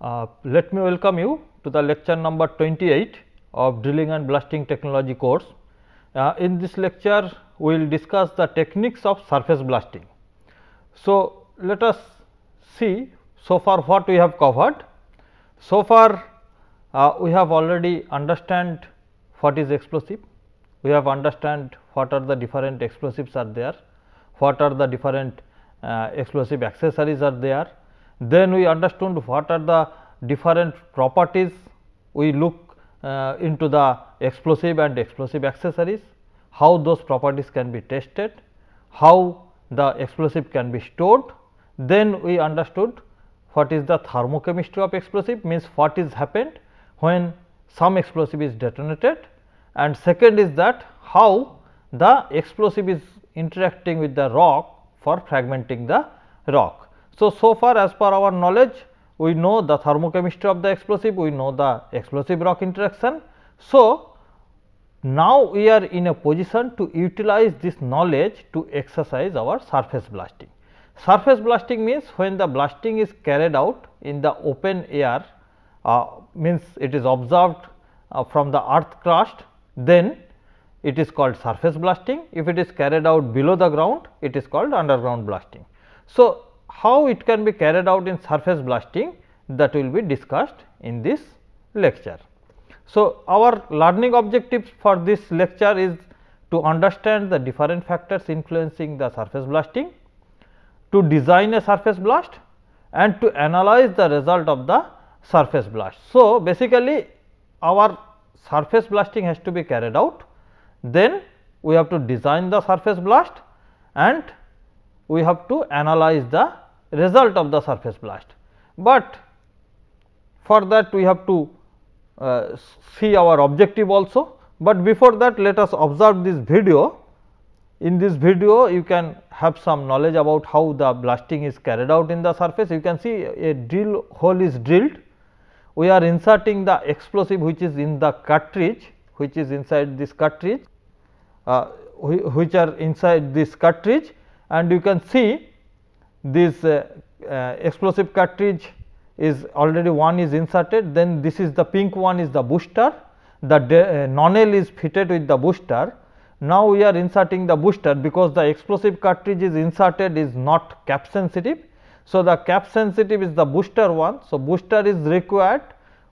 Let me welcome you to the lecture number 28 of Drilling and Blasting Technology course. In this lecture, we will discuss the techniques of surface blasting. So, let us see so far what we have covered. So far, we have already understand what is explosive, we have understand what are the different explosives are there, what are the different explosive accessories are there. Then we understood what are the different properties we look into the explosive and explosive accessories, how those properties can be tested, how the explosive can be stored. Then we understood what is the thermochemistry of explosive, means what is happened when some explosive is detonated, and second is that how the explosive is interacting with the rock for fragmenting the rock. So far as per our knowledge, we know the thermochemistry of the explosive, we know the explosive rock interaction. So, now we are in a position to utilize this knowledge to exercise our surface blasting. Surface blasting means when the blasting is carried out in the open air, means it is observed from the earth crust, then it is called surface blasting. If it is carried out below the ground, it is called underground blasting. So, how it can be carried out in surface blasting, that will be discussed in this lecture. So, our learning objectives for this lecture is to understand the different factors influencing the surface blasting, to design a surface blast and to analyze the result of the surface blast. So, basically our surface blasting has to be carried out, then we have to design the surface blast and we have to analyze the result of the surface blast. But for that we have to see our objective also, but before that let us observe this video. In this video you can have some knowledge about how the blasting is carried out in the surface. You can see a drill hole is drilled, we are inserting the explosive which is in the cartridge, which is inside this cartridge, which are inside this cartridge, and you can see this explosive cartridge is already one is inserted. Then this is the pink one is the booster, the nozzle is fitted with the booster. Now we are inserting the booster, because the explosive cartridge is inserted is not cap sensitive. So, the cap sensitive is the booster one. So, booster is required,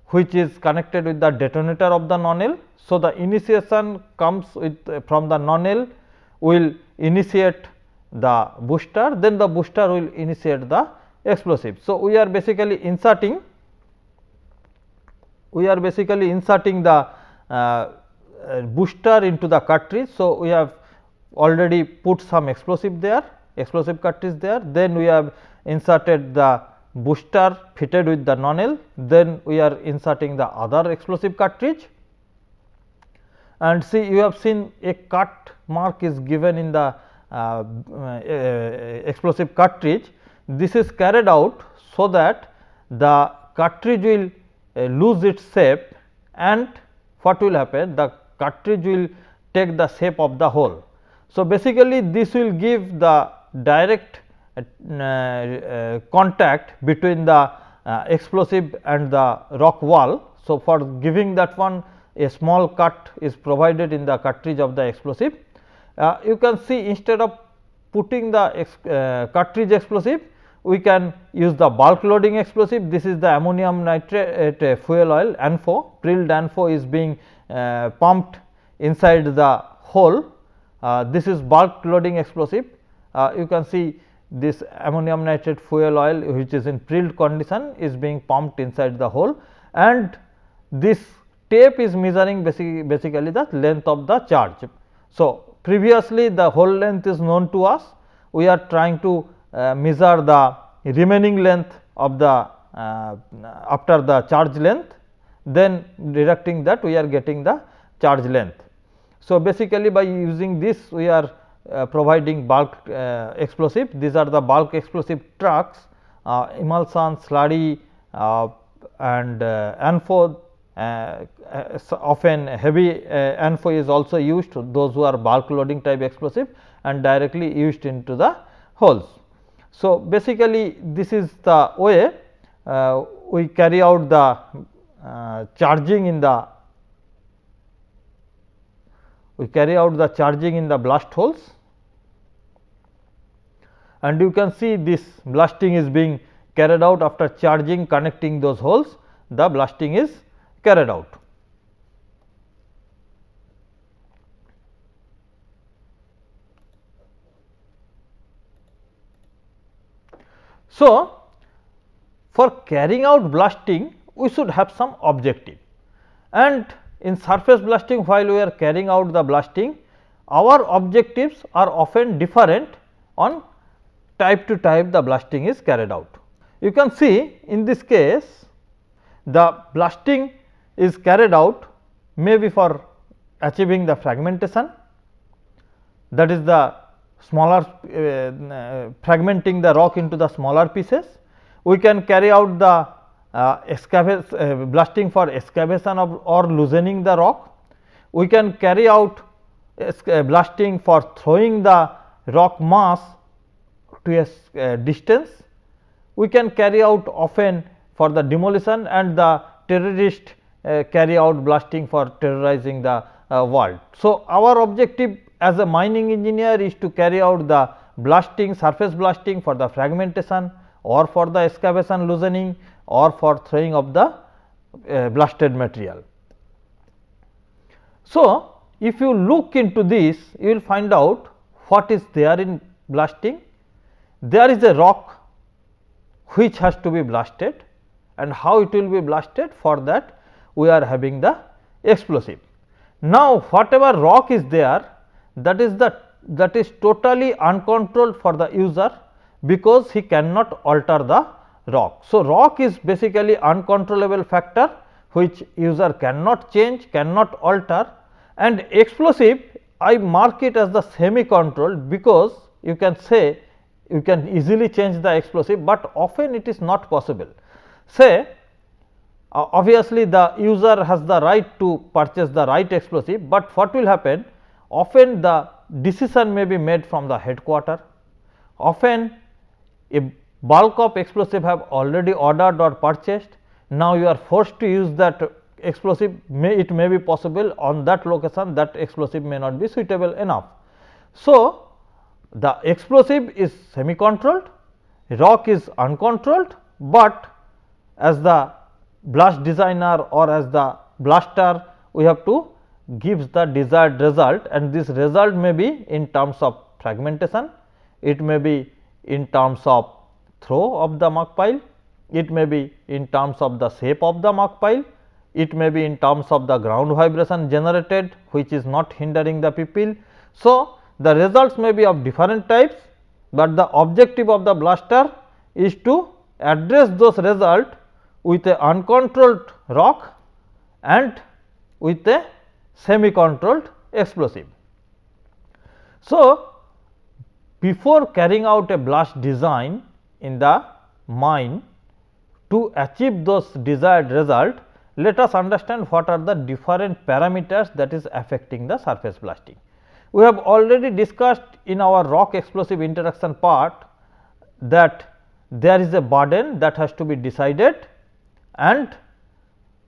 which is connected with the detonator of the nozzle. So, the initiation comes with from the nozzle will initiate the booster, then the booster will initiate the explosive. So, we are basically inserting the booster into the cartridge. So, we have already put some explosive there, explosive cartridge there, then we have inserted the booster fitted with the nozzle, then we are inserting the other explosive cartridge, and see you have seen a cut mark is given in the explosive cartridge. This is carried out so that the cartridge will lose its shape, and what will happen, the cartridge will take the shape of the hole. So, basically this will give the direct contact between the explosive and the rock wall. So, for giving that one, a small cut is provided in the cartridge of the explosive. You can see instead of putting the cartridge explosive, we can use the bulk loading explosive. This is the ammonium nitrate fuel oil ANFO, prilled ANFO is being pumped inside the hole. This is bulk loading explosive. You can see this ammonium nitrate fuel oil, which is in prilled condition, is being pumped inside the hole, and this tape is measuring basically the length of the charge. So, previously the hole length is known to us, we are trying to measure the remaining length of the after the charge length, then deducting that we are getting the charge length. So, basically by using this we are providing bulk explosive. These are the bulk explosive trucks, emulsion, slurry and ANFO. Often heavy ANFO is also used, those who are bulk loading type explosive and directly used into the holes. So, basically this is the way we carry out the charging in the blast holes, and you can see this blasting is being carried out after charging, connecting those holes, the blasting is carried out. So, for carrying out blasting we should have some objective, and in surface blasting while we are carrying out the blasting, our objectives are often different on type to type the blasting is carried out. You can see in this case the blasting is carried out maybe for achieving the fragmentation, that is the smaller fragmenting the rock into the smaller pieces. We can carry out the blasting for excavation of or loosening the rock. We can carry out blasting for throwing the rock mass to a distance. We can carry out often for the demolition, and the terrorist carry out blasting for terrorizing the world. So, our objective as a mining engineer is to carry out the blasting, surface blasting for the fragmentation or for the excavation loosening or for throwing of the blasted material. So, if you look into this, you will find out what is there in blasting. There is a rock which has to be blasted, and how it will be blasted, for that we are having the explosive. Now, whatever rock is there, that is totally uncontrolled for the user, because he cannot alter the rock. So, rock is basically uncontrollable factor which user cannot change, cannot alter, and explosive I mark it as the semi controlled, because you can say you can easily change the explosive, but often it is not possible. Say obviously the user has the right to purchase the right explosive, but what will happen, often the decision may be made from the headquarter, often a bulk of explosive have already ordered or purchased. Now, you are forced to use that explosive, it may be possible on that location that explosive may not be suitable enough. So, the explosive is semi controlled, rock is uncontrolled, but as the blast designer or as the blaster we have to give the desired result, and this result may be in terms of fragmentation, it may be in terms of throw of the muck pile, it may be in terms of the shape of the muck pile, it may be in terms of the ground vibration generated which is not hindering the pupil. So, the results may be of different types, but the objective of the blaster is to address those results with a uncontrolled rock and with a semi controlled explosive. So, before carrying out a blast design in the mine, to achieve those desired result, let us understand what are the different parameters that is affecting the surface blasting. We have already discussed in our rock explosive interaction part that there is a burden that has to be decided, and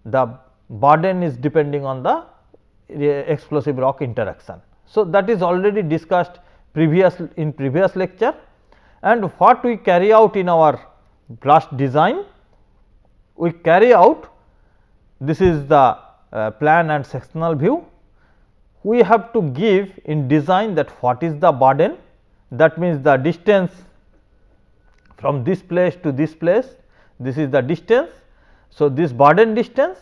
the burden is depending on the explosive rock interaction. So, that is already discussed in previous lecture, and what we carry out in our blast design, we carry out, this is the plan and sectional view. We have to give in design that what is the burden, that means the distance from this place to this place, this is the distance. So, this burden distance,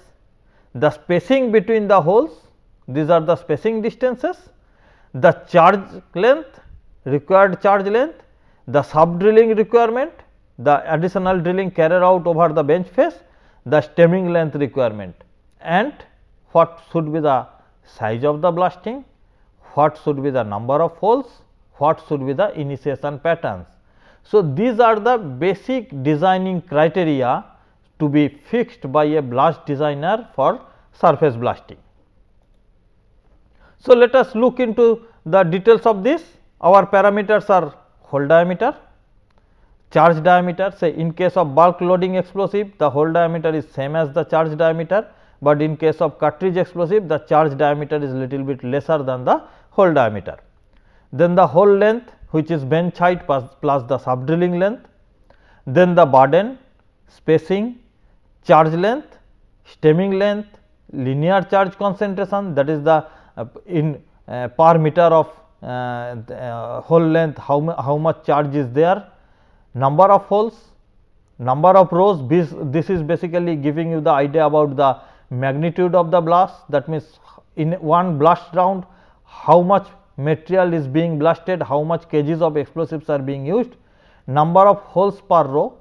the spacing between the holes, these are the spacing distances, the charge length, required charge length, the sub drilling requirement, the additional drilling carried out over the bench face, the stemming length requirement, and what should be the size of the blasting, what should be the number of holes, what should be the initiation patterns. So, these are the basic designing criteria to be fixed by a blast designer for surface blasting. So, let us look into the details of this. Our parameters are hole diameter, charge diameter. Say in case of bulk loading explosive, the hole diameter is same as the charge diameter, but in case of cartridge explosive, the charge diameter is little bit lesser than the hole diameter. Then the hole length, which is bench height plus the sub drilling length, then the burden, spacing, charge length, stemming length, linear charge concentration, that is the in per meter of hole length, how much charge is there, number of holes, number of rows. This is basically giving you the idea about the magnitude of the blast. That means, in one blast round how much material is being blasted, how much kgs of explosives are being used, number of holes per row,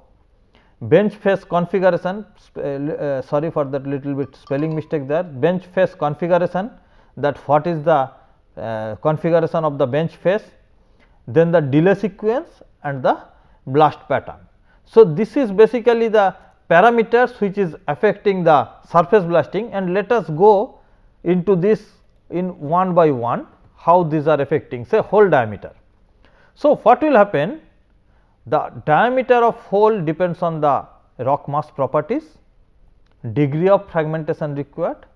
bench face configuration, sorry for that little bit spelling mistake there, bench face configuration, that what is the configuration of the bench face, then the delay sequence and the blast pattern. So, this is basically the parameters which is affecting the surface blasting, and let us go into this in one by one, how these are affecting, say hole diameter. So, what will happen? The diameter of hole depends on the rock mass properties, degree of fragmentation required,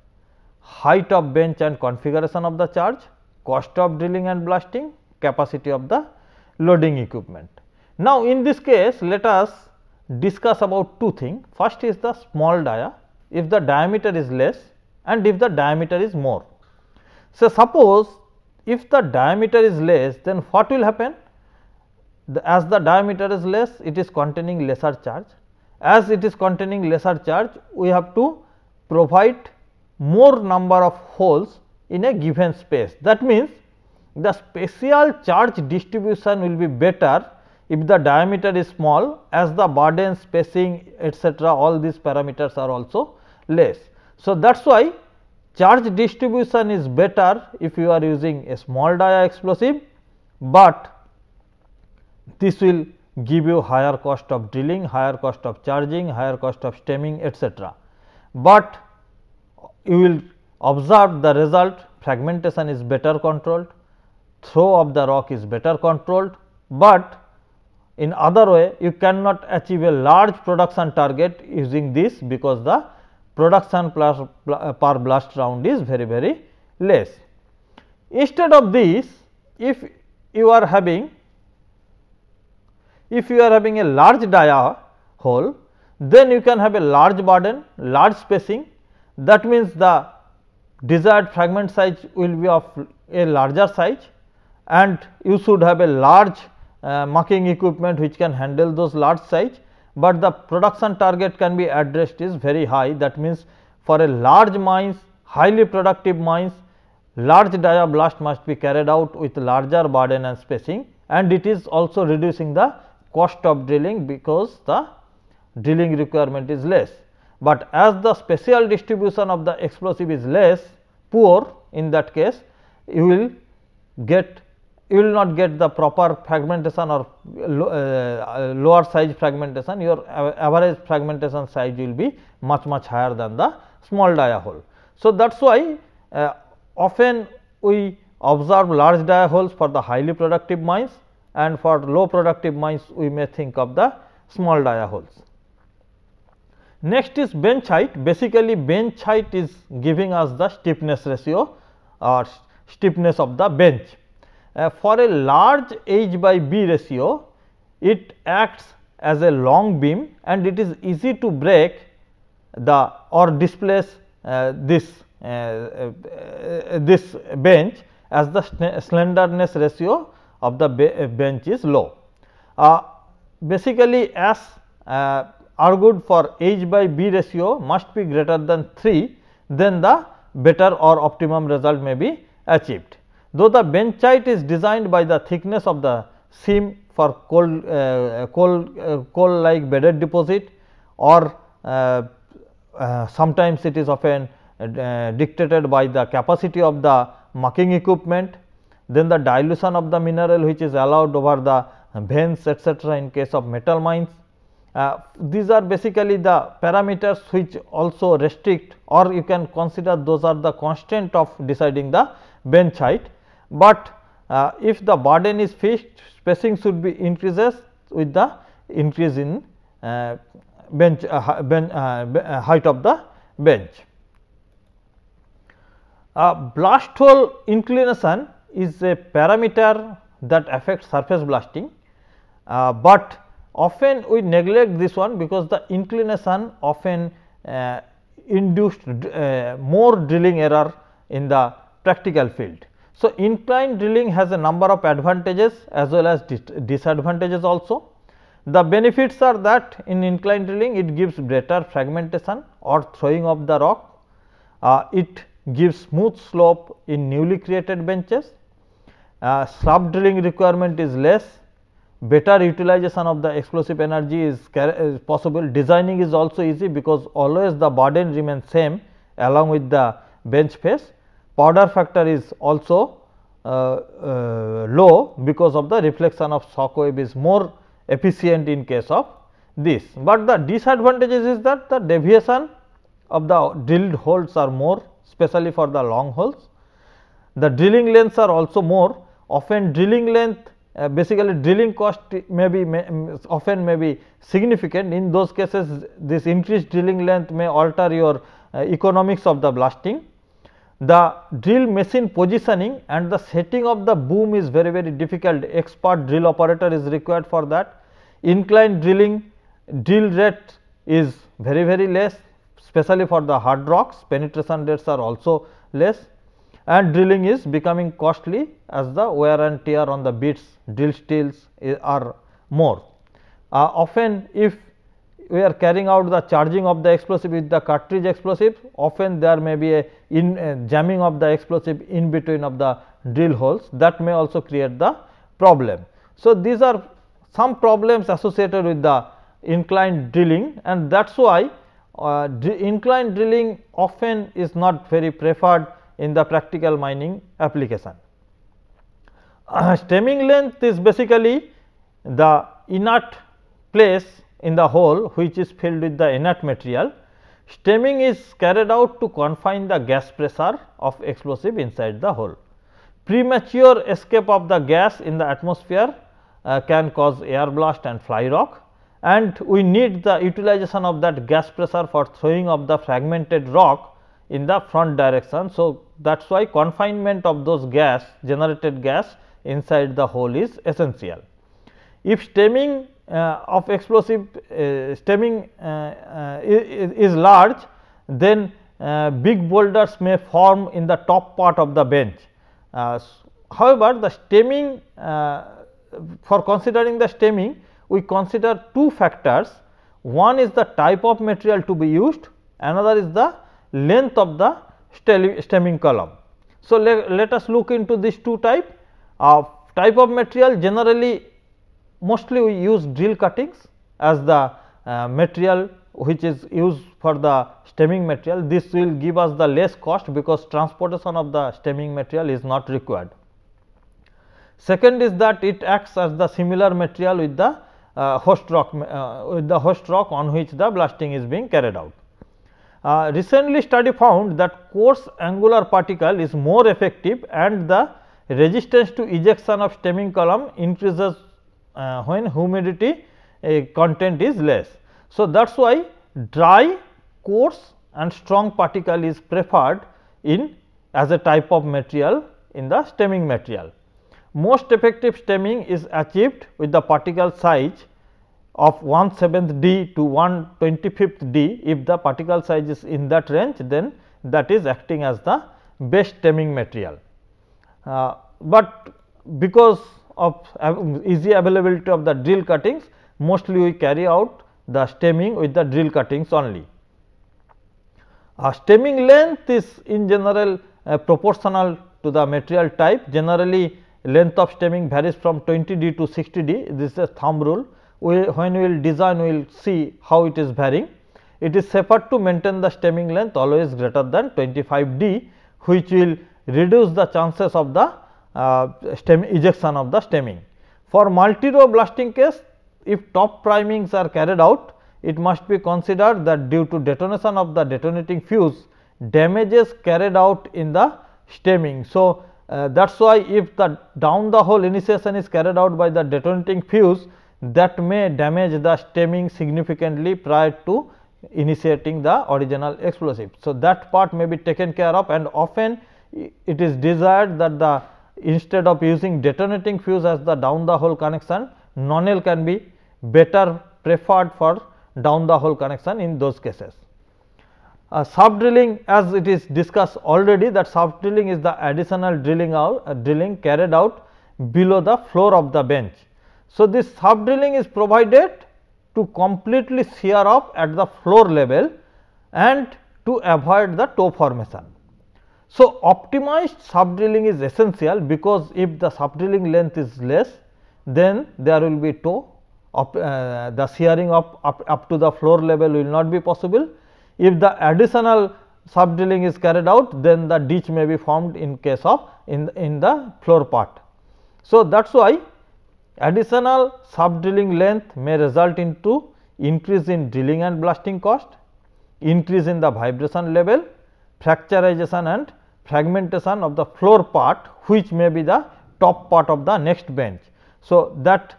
height of bench and configuration of the charge, cost of drilling and blasting, capacity of the loading equipment. Now, in this case, let us discuss about two things. First is the small dia, if the diameter is less and if the diameter is more. So, suppose if the diameter is less, then what will happen? As the diameter is less, it is containing lesser charge. As it is containing lesser charge, we have to provide more number of holes in a given space. That means, the spatial charge distribution will be better if the diameter is small, as the burden, spacing, etc., all these parameters are also less. So, that is why charge distribution is better if you are using a small dia explosive, but this will give you higher cost of drilling, higher cost of charging, higher cost of stemming, etc. But you will observe the result, fragmentation is better controlled, throw of the rock is better controlled, but in other way you cannot achieve a large production target using this, because the production per blast round is very less. Instead of this, if you are having a large dia hole, then you can have a large burden, large spacing. That means, the desired fragment size will be of a larger size, and you should have a large marking equipment which can handle those large size, but the production target can be addressed is very high. That means, for a large mines, highly productive mines, large dia blast must be carried out with larger burden and spacing, and it is also reducing the cost of drilling, because the drilling requirement is less. But as the spatial distribution of the explosive is less, poor, in that case you will not get the proper fragmentation or lower size fragmentation. Your average fragmentation size will be much higher than the small dia hole. So, that is why often we observe large dia holes for the highly productive mines, and for low productive mines we may think of the small dia holes. Next is bench height. Basically, bench height is giving us the stiffness ratio or stiffness of the bench. For a large H by B ratio, it acts as a long beam, and it is easy to break the or displace this bench, as the slenderness ratio of the bench is low. Basically, as argued, for H by B ratio must be greater than 3, then the better or optimum result may be achieved. Though the bench height is designed by the thickness of the seam for coal like bedded deposit, or sometimes it is often dictated by the capacity of the marking equipment, then the dilution of the mineral which is allowed over the veins, etc., in case of metal mines. These are basically the parameters which also restrict, or you can consider those are the constant of deciding the bench height. But if the burden is fixed, spacing should be increases with the increase in height of the bench. Blast hole inclination is a parameter that affects surface blasting, but often we neglect this one because the inclination often induced more drilling error in the practical field. So, inclined drilling has a number of advantages as well as disadvantages also. The benefits are that in inclined drilling it gives greater fragmentation or throwing of the rock, it gives smooth slope in newly created benches, shaft drilling requirement is less, better utilization of the explosive energy is possible, designing is also easy because always the burden remains same along with the bench face. Powder factor is also low because of the reflection of shock wave is more efficient in case of this, but the disadvantages is that the deviation of the drilled holes are more, especially for the long holes. The drilling lengths are also more, often drilling length basically drilling cost may be often may be significant. In those cases this increased drilling length may alter your economics of the blasting. The drill machine positioning and the setting of the boom is very difficult, expert drill operator is required for that. Inclined drilling drill rate is very less, especially for the hard rocks, penetration rates are also less, and drilling is becoming costly as the wear and tear on the bits, drill steels are more. Often if we are carrying out the charging of the explosive with the cartridge explosive, often there may be a jamming of the explosive in between of the drill holes, that may also create the problem. So, these are some problems associated with the inclined drilling, and that is why inclined drilling often is not very preferred in the practical mining application. Stemming length is basically the inert place in the hole which is filled with the inert material. Stemming is carried out to confine the gas pressure of explosive inside the hole. Premature escape of the gas in the atmosphere can cause air blast and fly rock, and we need the utilization of that gas pressure for throwing of the fragmented rock in the front direction. So, that is why confinement of those gas generated gas inside the hole is essential. If stemming of explosive stemming is large, then big boulders may form in the top part of the bench. However, the stemming for considering the stemming, we consider two factors. One is the type of material to be used, another is the length of the stemming column. So, let us look into these two type of material. Generally mostly we use drill cuttings as the material which is used for the stemming material. This will give us the less cost because transportation of the stemming material is not required. Second is that it acts as the similar material with the host rock on which the blasting is being carried out. Recently study found that coarse angular particle is more effective and the resistance to ejection of stemming column increases when humidity content is less. So, that is why dry, coarse and strong particle is preferred in as a type of material in the stemming material. Most effective stemming is achieved with the particle size of 1/7 d to 1/25 d. If the particle size is in that range, then that is acting as the best stemming material. But because of easy availability of the drill cuttings, mostly we carry out the stemming with the drill cuttings only. Stemming length is in general proportional to the material type. Generally length of stemming varies from 20 d to 60 d. This is a thumb rule. When we will design, we will see how it is varying. It is safer to maintain the stemming length always greater than 25 d, which will reduce the chances of the ejection of the stemming. For multi-row blasting case, if top primings are carried out, it must be considered that due to detonation of the detonating fuse, damages carried out in the stemming. So, that is why if the down the hole initiation is carried out by the detonating fuse, that may damage the stemming significantly prior to initiating the original explosive. So, that part may be taken care of, and often it is desired that the instead of using detonating fuse as the down the hole connection, nonel can be better preferred for down the hole connection in those cases. Sub drilling, as it is discussed already, that sub drilling is the additional drilling carried out below the floor of the bench. So, this sub drilling is provided to completely shear off at the floor level and to avoid the toe formation. So, optimized sub drilling is essential, because if the sub drilling length is less, then there will be toe, the shearing up to the floor level will not be possible. If the additional sub drilling is carried out, then the ditch may be formed in case of in the floor part. So, that is why additional sub drilling length may result into increase in drilling and blasting cost, increase in the vibration level, fracturization and fragmentation of the floor part, which may be the top part of the next bench. So, that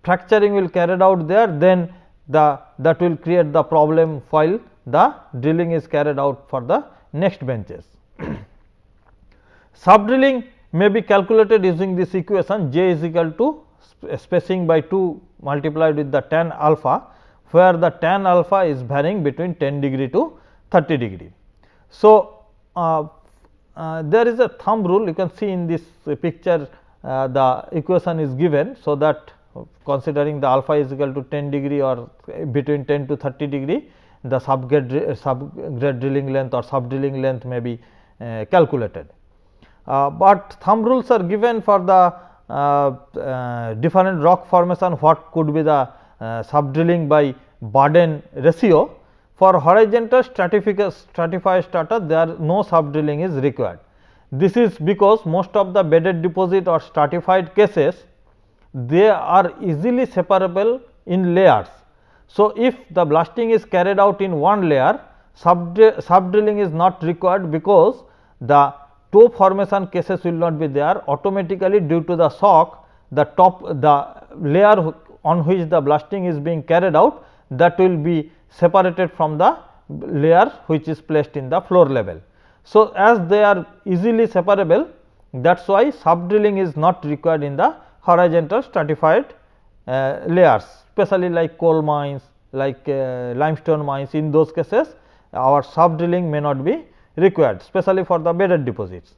fracturing will carried out there, then that will create the problem while the drilling is carried out for the next benches. Sub drilling may be calculated using this equation, J is equal to spacing by 2 multiplied with the tan alpha, where the tan alpha is varying between 10 degree to 30 degree. So, there is a thumb rule, you can see in this picture the equation is given. So, that considering the alpha is equal to 10 degree or between 10 to 30 degree, the subgrade drilling length or sub drilling length may be calculated. But thumb rules are given for the different rock formation, what could be the sub drilling by burden ratio. For horizontal stratified strata, there no sub drilling is required. This is because most of the bedded deposit or stratified cases, they are easily separable in layers. So, if the blasting is carried out in one layer, sub drilling is not required, because the toe formation cases will not be there. Automatically, due to the shock, the layer on which the blasting is being carried out, that will be separated from the layer which is placed in the floor level. So, as they are easily separable, that is why sub drilling is not required in the horizontal stratified layers, especially like coal mines, like limestone mines. In those cases, our sub drilling may not be required, especially for the bedded deposits.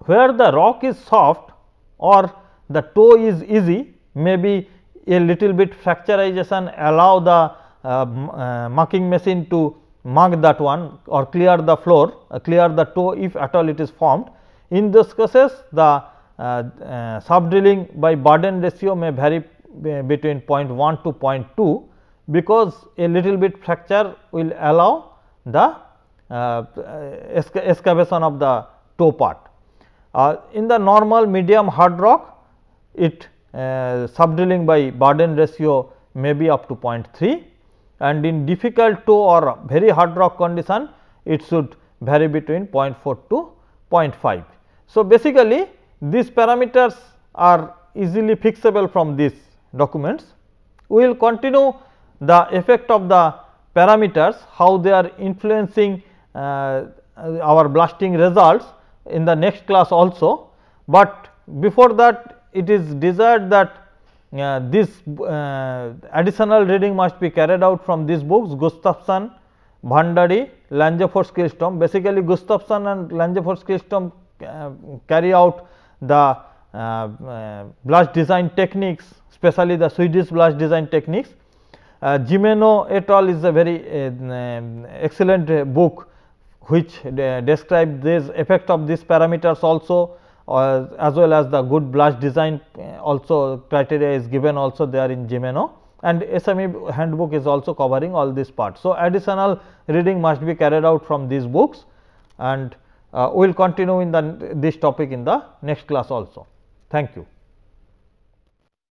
Where the rock is soft or the toe is easy, maybe a little bit fracturization allow the marking machine to mark that one or clear the floor, clear the toe if at all it is formed. In those cases, the sub drilling by burden ratio may vary between 0.1 to 0.2, because a little bit fracture will allow the excavation of the toe part. In the normal medium hard rock, it sub drilling by burden ratio may be up to 0.3, and in difficult toe or very hard rock condition, it should vary between 0.4 to 0.5. So, basically these parameters are easily fixable from these documents. We will continue the effect of the parameters, how they are influencing our blasting results in the next class also, but before that it is desired that this additional reading must be carried out from these books, Gustafson, Bhandari, Lange-Fors-Killstrom. Basically, Gustafson and Lange-Fors-Killstrom carry out the blast design techniques, especially the Swedish blast design techniques. Gimeno et al. Is a very excellent book, which describe this effect of these parameters also, as well as the good blast design also criteria is given also there in Gimeno, and SME handbook is also covering all these parts. So, additional reading must be carried out from these books, and we will continue in this topic in the next class also. Thank you.